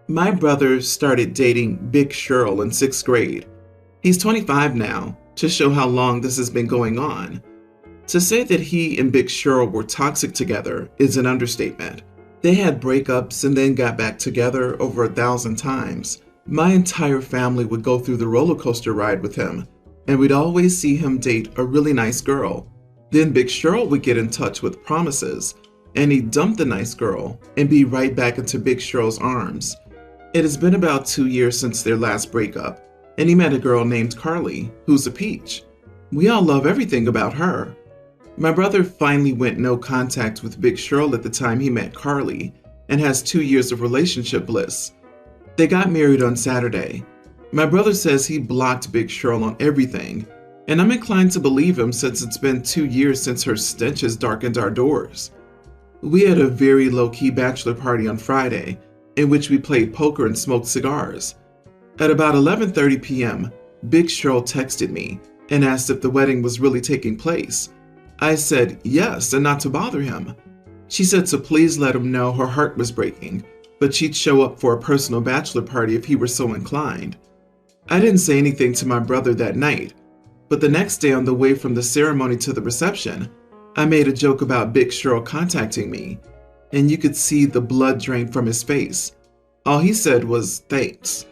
My brother started dating Big Cheryl in 6th grade. He's 25 now, to show how long this has been going on. To say that he and Big Cheryl were toxic together is an understatement. They had breakups and then got back together over 1,000 times. My entire family would go through the roller coaster ride with him, and we'd always see him date a really nice girl. Then Big Cheryl would get in touch with promises, and he'd dump the nice girl and be right back into Big Cheryl's arms. It has been about 2 years since their last breakup, and he met a girl named Carly, who's a peach. We all love everything about her. My brother finally went no contact with Big Cheryl at the time he met Carly, and has 2 years of relationship bliss. They got married on Saturday. My brother says he blocked Big Cheryl on everything, and I'm inclined to believe him since it's been 2 years since her stench has darkened our doors. We had a very low-key bachelor party on Friday, in which we played poker and smoked cigars. At about 11:30 p.m., Big Cheryl texted me and asked if the wedding was really taking place. I said yes, and not to bother him. She said to please let him know her heart was breaking, but she'd show up for a personal bachelor party if he were so inclined. I didn't say anything to my brother that night, but the next day on the way from the ceremony to the reception, I made a joke about Big Cheryl contacting me, and you could see the blood drain from his face. All he said was thanks.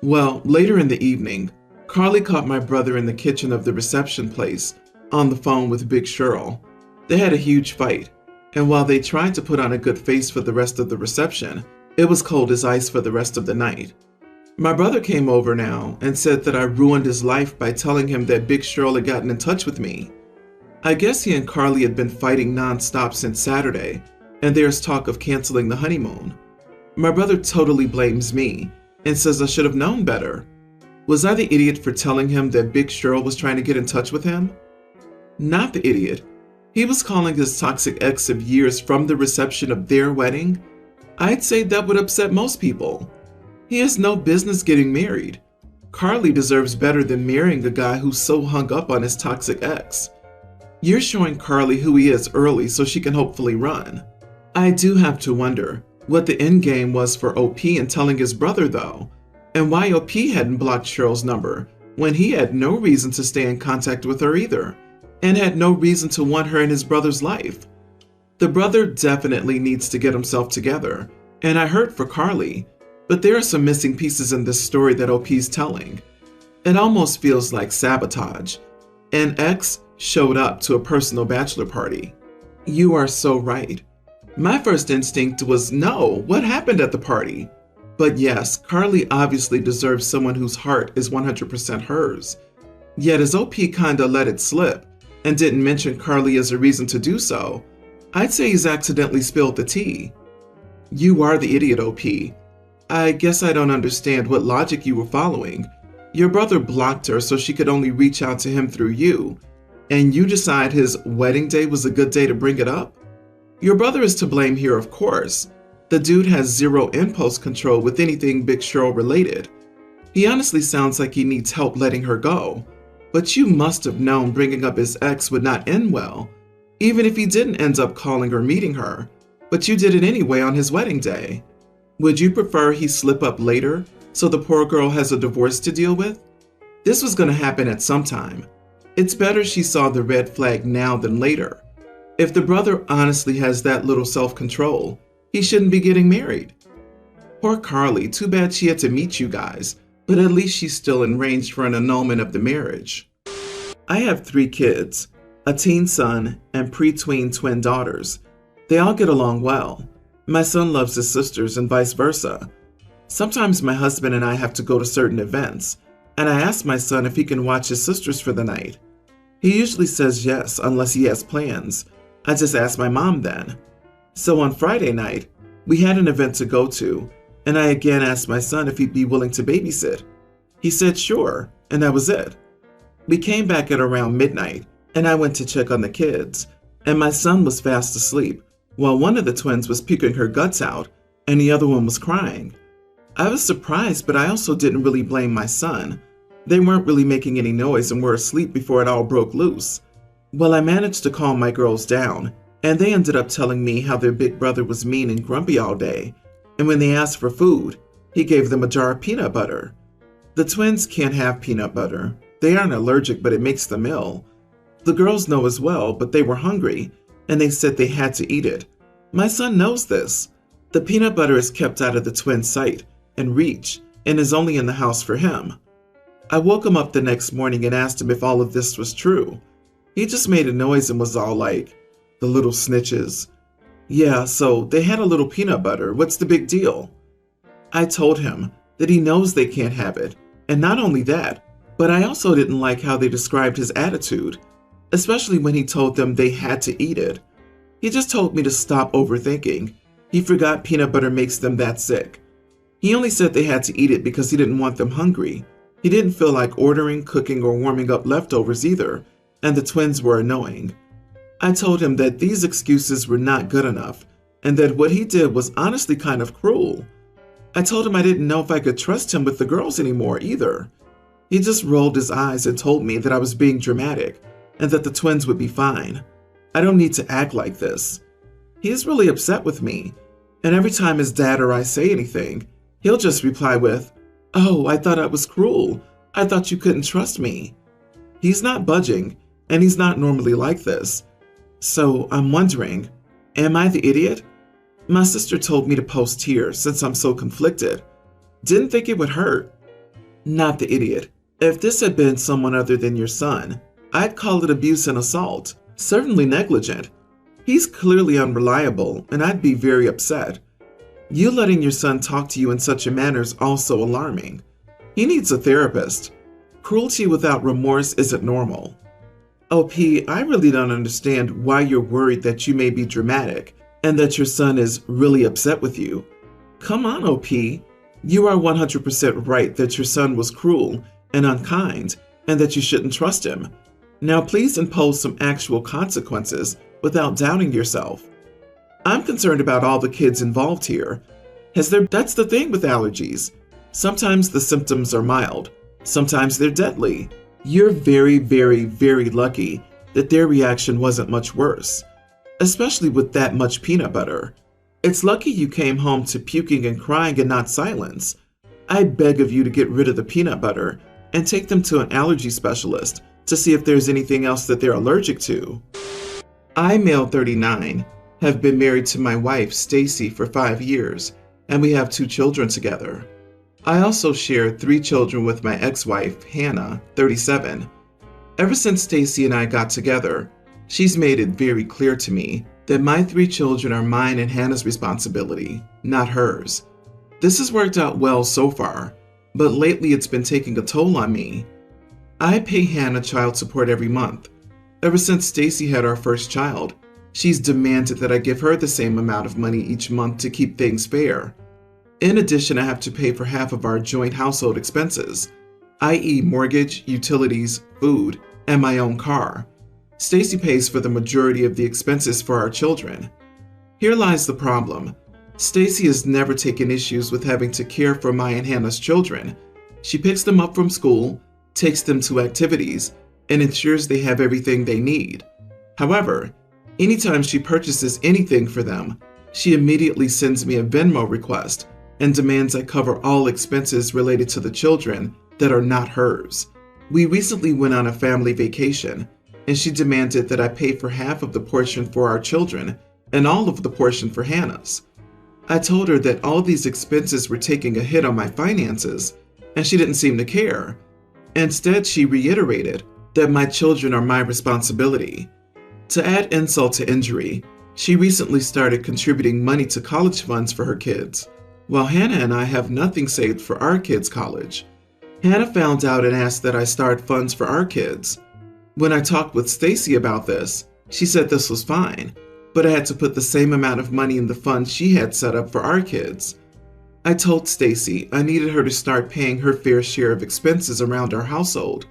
Well, later in the evening, Carly caught my brother in the kitchen of the reception place on the phone with Big Cheryl. They had a huge fight, and while they tried to put on a good face for the rest of the reception, it was cold as ice for the rest of the night. My brother came over now and said that I ruined his life by telling him that Big Cheryl had gotten in touch with me. I guess he and Carly had been fighting non-stop since Saturday, and there's talk of canceling the honeymoon. My brother totally blames me and says I should have known better. Was I the idiot for telling him that Big Cheryl was trying to get in touch with him? Not the idiot. He was calling his toxic ex of years from the reception of their wedding. I'd say that would upset most people. He has no business getting married. Carly deserves better than marrying a guy who's so hung up on his toxic ex. You're showing Carly who he is early so she can hopefully run. I do have to wonder what the end game was for OP in telling his brother though, and why OP hadn't blocked Cheryl's number when he had no reason to stay in contact with her either, and had no reason to want her in his brother's life. The brother definitely needs to get himself together, and I hurt for Carly, but there are some missing pieces in this story that OP's telling. It almost feels like sabotage. An ex showed up to a personal bachelor party. You are so right. My first instinct was no, what happened at the party? But yes, Carly obviously deserves someone whose heart is 100% hers. Yet as OP kinda let it slip and didn't mention Carly as a reason to do so, I'd say he's accidentally spilled the tea. You are the idiot, OP. I guess I don't understand what logic you were following. Your brother blocked her so she could only reach out to him through you, and you decide his wedding day was a good day to bring it up? Your brother is to blame here, of course. The dude has zero impulse control with anything Big Cheryl related. He honestly sounds like he needs help letting her go. But you must have known bringing up his ex would not end well, even if he didn't end up calling or meeting her, but you did it anyway on his wedding day. Would you prefer he slip up later so the poor girl has a divorce to deal with? This was going to happen at some time. It's better she saw the red flag now than later. If the brother honestly has that little self-control, he shouldn't be getting married. Poor Carly, too bad she had to meet you guys, but at least she's still in range for an annulment of the marriage. I have 3 kids, a teen son and pre-tween twin daughters. They all get along well. My son loves his sisters and vice versa. Sometimes my husband and I have to go to certain events, and I ask my son if he can watch his sisters for the night. He usually says yes unless he has plans. I just ask my mom then. So on Friday night, we had an event to go to, and I again asked my son if he'd be willing to babysit. He said sure, and that was it. We came back at around midnight, and I went to check on the kids, and my son was fast asleep, while one of the twins was puking her guts out, and the other one was crying. I was surprised, but I also didn't really blame my son. They weren't really making any noise and were asleep before it all broke loose. Well, I managed to calm my girls down, and they ended up telling me how their big brother was mean and grumpy all day, and when they asked for food, He gave them a jar of peanut butter. The twins can't have peanut butter. They aren't allergic, but it makes them ill. The girls know as well, but they were hungry, and they said they had to eat it. My son knows this. The peanut butter is kept out of the twins' sight and reach, and is only in the house for him. I woke him up the next morning and asked him if all of this was true. He just made a noise and was all like, "The little snitches." "Yeah, so they had a little peanut butter. What's the big deal?" I told him that he knows they can't have it, and not only that, but I also didn't like how they described his attitude, especially when he told them they had to eat it. He just told me to stop overthinking. He forgot peanut butter makes them that sick. He only said they had to eat it because he didn't want them hungry. He didn't feel like ordering, cooking, or warming up leftovers either, and the twins were annoying. I told him that these excuses were not good enough, and that what he did was honestly kind of cruel. I told him I didn't know if I could trust him with the girls anymore either. He just rolled his eyes and told me that I was being dramatic, and that the twins would be fine. I don't need to act like this. He is really upset with me, and every time his dad or I say anything, he'll just reply with, "Oh, I thought I was cruel. I thought you couldn't trust me." He's not budging, and he's not normally like this. So I'm wondering, am I the idiot? My sister told me to post here since I'm so conflicted. Didn't think it would hurt. Not the idiot. If this had been someone other than your son, I'd call it abuse and assault. Certainly negligent. He's clearly unreliable, and I'd be very upset. You letting your son talk to you in such a manner is also alarming. He needs a therapist. Cruelty without remorse isn't normal. OP, I really don't understand why you're worried that you may be dramatic and that your son is really upset with you. Come on, OP. You are 100% right that your son was cruel and unkind and that you shouldn't trust him. Now please impose some actual consequences without doubting yourself. I'm concerned about all the kids involved here. That's the thing with allergies. Sometimes the symptoms are mild. Sometimes they're deadly. You're very, very, very lucky that their reaction wasn't much worse, especially with that much peanut butter. It's lucky you came home to puking and crying and not silence. I beg of you to get rid of the peanut butter and take them to an allergy specialist to see if there's anything else that they're allergic to. I, male 39, have been married to my wife, Stacy, for 5 years, and we have 2 children together. I also share 3 children with my ex-wife, Hannah, 37. Ever since Stacy and I got together, she's made it very clear to me that my 3 children are mine and Hannah's responsibility, not hers. This has worked out well so far, but lately it's been taking a toll on me. I pay Hannah child support every month. Ever since Stacy had our first child, she's demanded that I give her the same amount of money each month to keep things fair. In addition, I have to pay for half of our joint household expenses, i.e. mortgage, utilities, food, and my own car. Stacy pays for the majority of the expenses for our children. Here lies the problem. Stacy has never taken issues with having to care for my and Hannah's children. She picks them up from school, takes them to activities, and ensures they have everything they need. However, anytime she purchases anything for them, she immediately sends me a Venmo request and demands I cover all expenses related to the children that are not hers. We recently went on a family vacation, and she demanded that I pay for half of the portion for our children and all of the portion for Hannah's. I told her that all these expenses were taking a hit on my finances, and she didn't seem to care. Instead, she reiterated that my children are my responsibility. To add insult to injury, she recently started contributing money to college funds for her kids, while Hannah and I have nothing saved for our kids' college. Hannah found out and asked that I start funds for our kids. When I talked with Stacy about this, she said this was fine, but I had to put the same amount of money in the fund she had set up for our kids. I told Stacy I needed her to start paying her fair share of expenses around our household.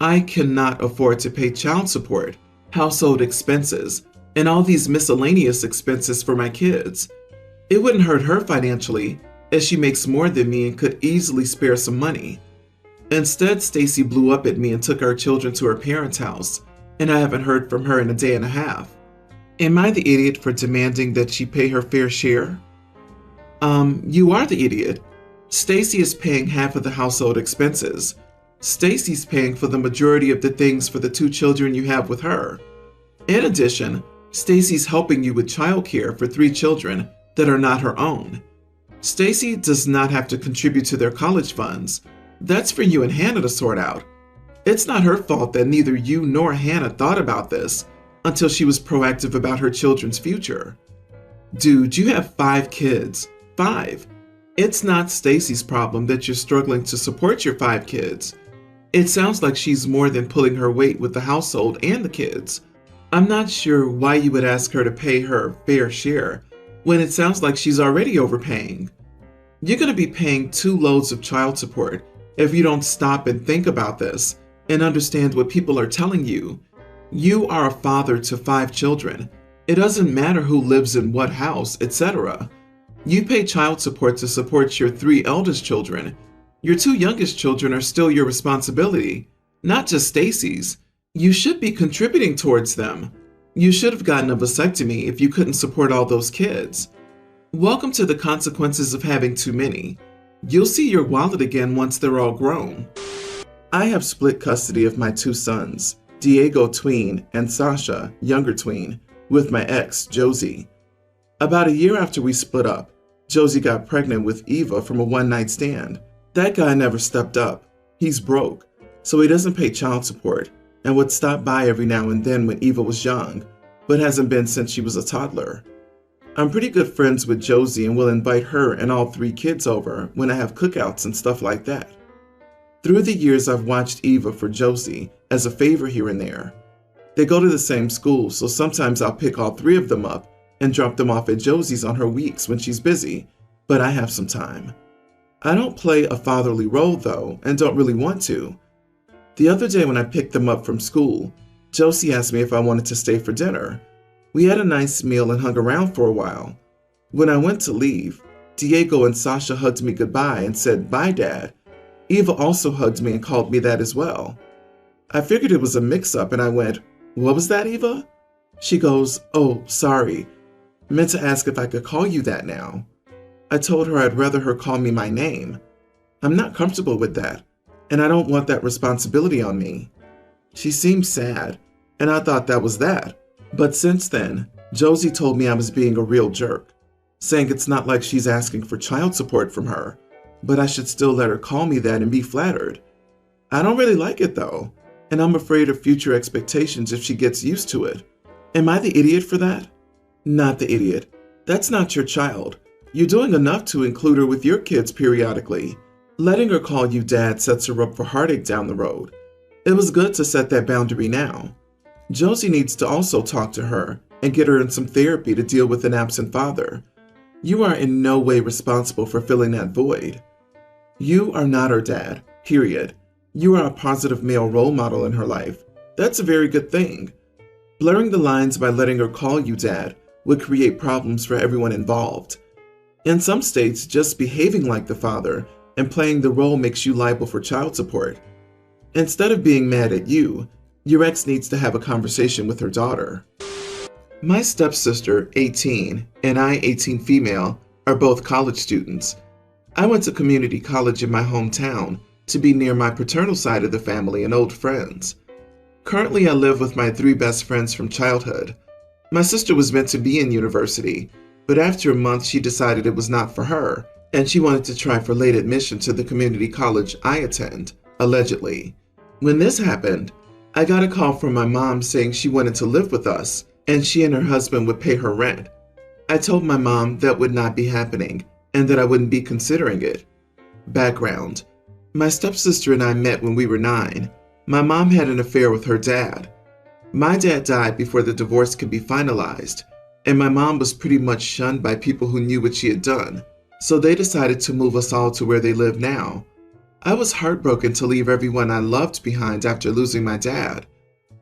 I cannot afford to pay child support, household expenses, and all these miscellaneous expenses for my kids. It wouldn't hurt her financially, as she makes more than me and could easily spare some money. Instead, Stacy blew up at me and took our children to her parents' house, and I haven't heard from her in a day and a half. Am I the idiot for demanding that she pay her fair share? You are the idiot. Stacy is paying half of the household expenses. Stacy's paying for the majority of the things for the two children you have with her. In addition, Stacy's helping you with childcare for 3 children that are not her own. Stacy does not have to contribute to their college funds. That's for you and Hannah to sort out. It's not her fault that neither you nor Hannah thought about this until she was proactive about her children's future. Dude, you have 5 kids. 5. It's not Stacy's problem that you're struggling to support your 5 kids. It sounds like she's more than pulling her weight with the household and the kids. I'm not sure why you would ask her to pay her fair share when it sounds like she's already overpaying. You're going to be paying 2 loads of child support if you don't stop and think about this and understand what people are telling you. You are a father to 5 children. It doesn't matter who lives in what house, etc. You pay child support to support your 3 eldest children. Your 2 youngest children are still your responsibility, not just Stacy's. You should be contributing towards them. You should have gotten a vasectomy if you couldn't support all those kids. Welcome to the consequences of having too many. You'll see your wallet again once they're all grown. I have split custody of my 2 sons, Diego tween and Sasha, younger tween, with my ex, Josie. About a year after we split up, Josie got pregnant with Eva from a one-night stand. That guy never stepped up. He's broke, so he doesn't pay child support and would stop by every now and then when Eva was young, but hasn't been since she was a toddler. I'm pretty good friends with Josie and will invite her and all 3 kids over when I have cookouts and stuff like that. Through the years, I've watched Eva for Josie as a favor here and there. They go to the same school, so sometimes I'll pick all 3 of them up and drop them off at Josie's on her weeks when she's busy, but I have some time. I don't play a fatherly role though, and don't really want to. The other day when I picked them up from school, Josie asked me if I wanted to stay for dinner. We had a nice meal and hung around for a while. When I went to leave, Diego and Sasha hugged me goodbye and said, "Bye, Dad." Eva also hugged me and called me that as well. I figured it was a mix-up and I went, "What was that, Eva?" She goes, "Oh, sorry. Meant to ask if I could call you that now." I told her I'd rather her call me my name. I'm not comfortable with that, and I don't want that responsibility on me. She seemed sad, and I thought that was that. But since then, Josie told me I was being a real jerk, saying it's not like she's asking for child support from her, but I should still let her call me that and be flattered. I don't really like it though, and I'm afraid of future expectations if she gets used to it. Am I the idiot for that? Not the idiot. That's not your child. You're doing enough to include her with your kids periodically. Letting her call you dad sets her up for heartache down the road. It was good to set that boundary now. Josie needs to also talk to her and get her in some therapy to deal with an absent father. You are in no way responsible for filling that void. You are not her dad, period. You are a positive male role model in her life. That's a very good thing. Blurring the lines by letting her call you dad would create problems for everyone involved. In some states, just behaving like the father and playing the role makes you liable for child support. Instead of being mad at you, your ex needs to have a conversation with her daughter. My stepsister, 18, and I, 18 female, are both college students. I went to community college in my hometown to be near my paternal side of the family and old friends. Currently, I live with my 3 best friends from childhood. My sister was meant to be in university, but after a month she decided it was not for her, and she wanted to try for late admission to the community college I attend, allegedly. When this happened, I got a call from my mom saying she wanted to live with us, and she and her husband would pay her rent. I told my mom that would not be happening, and that I wouldn't be considering it. Background: my stepsister and I met when we were 9. My mom had an affair with her dad. My dad died before the divorce could be finalized, and my mom was pretty much shunned by people who knew what she had done, so they decided to move us all to where they live now. I was heartbroken to leave everyone I loved behind after losing my dad.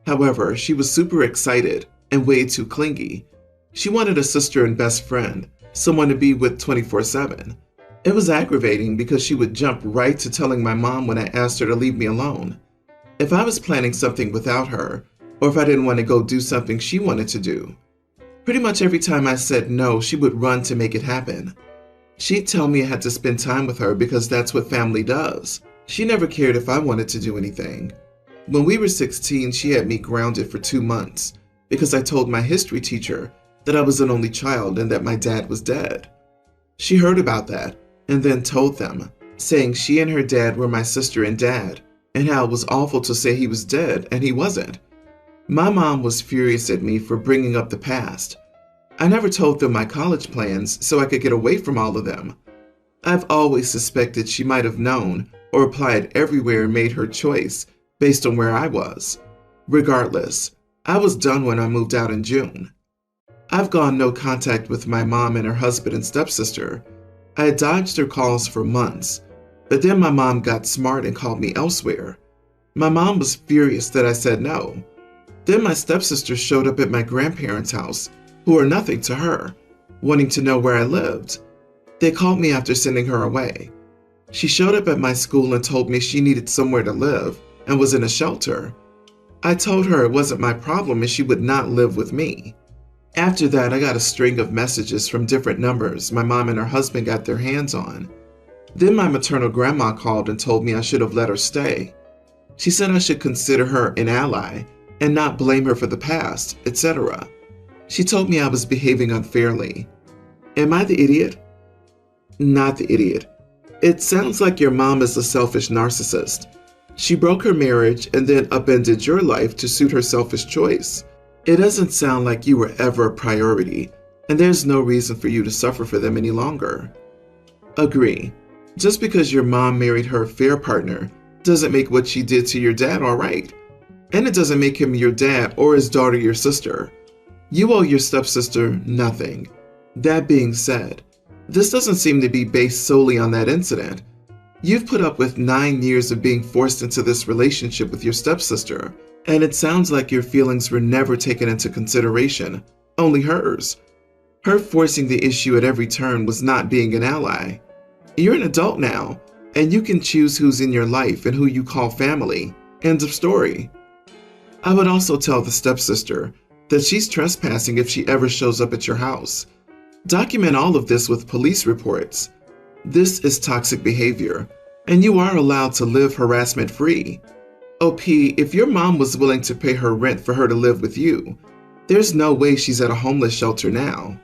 However, she was super excited and way too clingy. She wanted a sister and best friend, someone to be with 24/7. It was aggravating because she would jump right to telling my mom when I asked her to leave me alone. If I was planning something without her, or if I didn't want to go do something she wanted to do, pretty much every time I said no, she would run to make it happen. She'd tell me I had to spend time with her because that's what family does. She never cared if I wanted to do anything. When we were 16, she had me grounded for 2 months because I told my history teacher that I was an only child and that my dad was dead. She heard about that and then told them, saying she and her dad were my sister and dad, and how it was awful to say he was dead and he wasn't. My mom was furious at me for bringing up the past. I never told them my college plans so I could get away from all of them. I've always suspected she might have known or applied everywhere and made her choice based on where I was. Regardless, I was done when I moved out in June. I've gone no contact with my mom and her husband and stepsister. I had dodged their calls for months, but then my mom got smart and called me elsewhere. My mom was furious that I said no. Then my stepsister showed up at my grandparents' house, who are nothing to her, wanting to know where I lived. They called me after sending her away. She showed up at my school and told me she needed somewhere to live and was in a shelter. I told her it wasn't my problem and she would not live with me. After that, I got a string of messages from different numbers my mom and her husband got their hands on. Then my maternal grandma called and told me I should have let her stay. She said I should consider her an ally and not blame her for the past, etc. She told me I was behaving unfairly. Am I the idiot? Not the idiot. It sounds like your mom is a selfish narcissist. She broke her marriage and then upended your life to suit her selfish choice. It doesn't sound like you were ever a priority, and there's no reason for you to suffer for them any longer. Agree. Just because your mom married her affair partner doesn't make what she did to your dad all right. And it doesn't make him your dad or his daughter your sister. You owe your stepsister nothing. That being said, this doesn't seem to be based solely on that incident. You've put up with 9 years of being forced into this relationship with your stepsister, and it sounds like your feelings were never taken into consideration, only hers. Her forcing the issue at every turn was not being an ally. You're an adult now, and you can choose who's in your life and who you call family. End of story. I would also tell the stepsister that she's trespassing if she ever shows up at your house. Document all of this with police reports. This is toxic behavior, and you are allowed to live harassment-free. OP, if your mom was willing to pay her rent for her to live with you, there's no way she's at a homeless shelter now.